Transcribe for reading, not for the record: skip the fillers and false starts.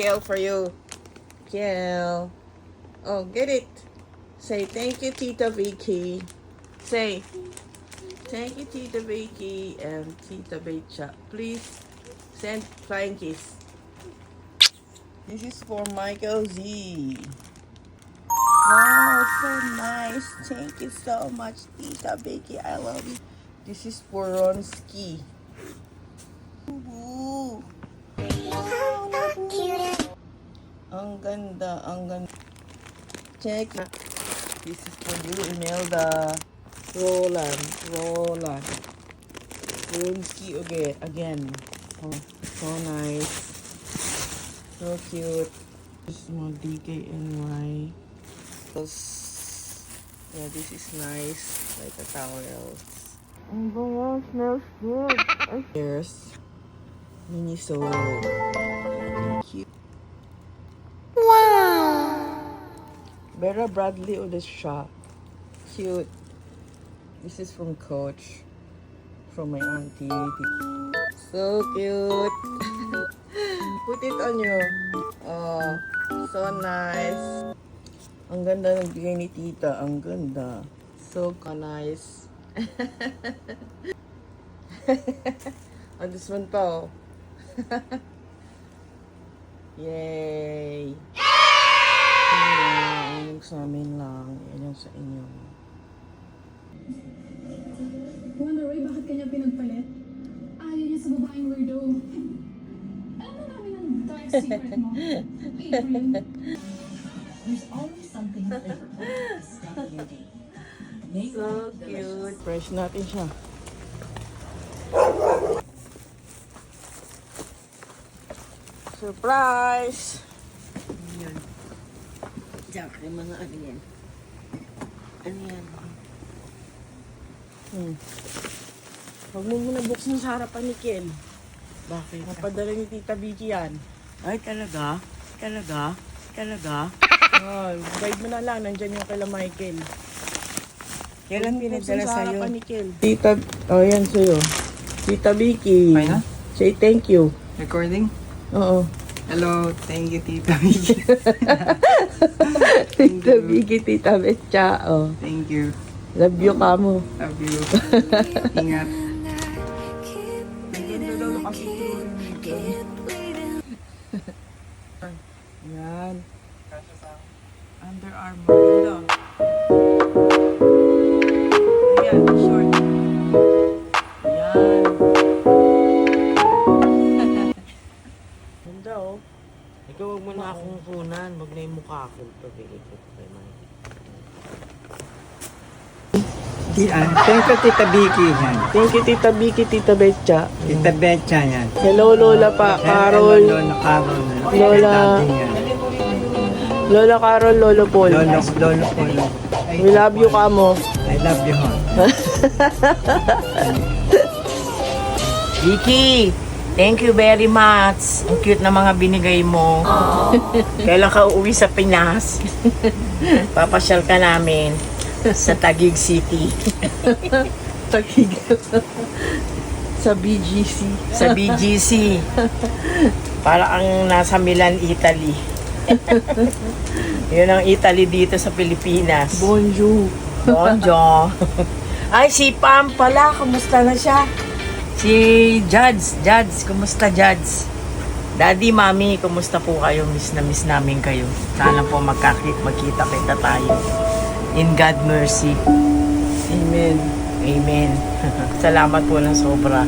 Kel for you. Kel. Oh, get it. Say thank you, Tita Vicky. Say thank you, Tita Vicky and Tita Becha. Please send flying kiss. This is for Michael Z. Wow, so nice. Thank you so much, Tita Vicky. I love you. This is for Ronski. Ooh. Ang ganda, ang ganda. Check. This is for you, Imelda. Roland. Ronski again. Oh, so nice. So cute. This is more DKNY. Yeah, this is nice. Like a towel. Oh, smells good. Here's Miniso. Cute. Wow! Vera Bradley ulit siya. Cute. This is from Coach. From my auntie. So cute. Put it on you. Oh, so nice. Ang ganda ng bigay ni Tita. Ang ganda. So nice. Oh, this one pa, oh. Yay! Yan yung sa amin lang. Yan yung sa inyo. Wonder Ray, bakit kanya pinagpalit? Ayaw niya sa babaeng weirdo. Alam mo namin ang dark secret mo. April. There's always something flavorful to stay beauty. Make So cute. Fresh natin siya. Surprise! Yun. Diyan, yung mga ano yan. Ano yan? Huwag mo muna buksan sa harapan ni Ken. Bakit? Napadala ni Tita Vicky yan. Ay, talaga? Talaga? Talaga? Oh, guide mo na lang. Nandyan yung kala Michael. Kailan pinadala Sa sa'yo? harapan ni Ken. Tita, oh yan sa'yo. Tita Vicky. Okay na? Say thank you. Recording? Oo. Hello, thank you, Tita Vicky. Tita Vicky, Tita Betcha. Oh. Thank you. Love you ka mo. Love you. Ingat. Yan. Under Armour. Ganda. Ayan, short. Ayan. Ganda, oh. Ikaw huwag mo na akong kunan. Huwag na yung mukha ko. Pabili ko kay Mike. Thank you, Tita Vicky. Yan. Thank you, Tita Vicky, Tita Betcha. Tita Betcha yan. Hello, Lola pa, Carol. Lolo Carol. Lola. Lola Carol, Lolo Paul. Lolo Polo. We love you, kamo. I love you, hon. Vicky! Thank you very much. Ang cute na mga binigay mo. Kailan ka uuwi sa Pinas? Papasyal ka namin sa Taguig City. Tagig. Sa BGC. Sa BGC. Para ang nasa Milan, Italy. Yun ang Italy dito sa Pilipinas. Bonjour. Bonjour. Ay, si Pam pala. Kumusta na siya? Si Juds, kumusta Juds? Daddy, Mami, kumusta po kayo? Miss na miss namin kayo. Sana po magkita-kita tayo. In God mercy. Amen. Amen. Salamat po ng sobra.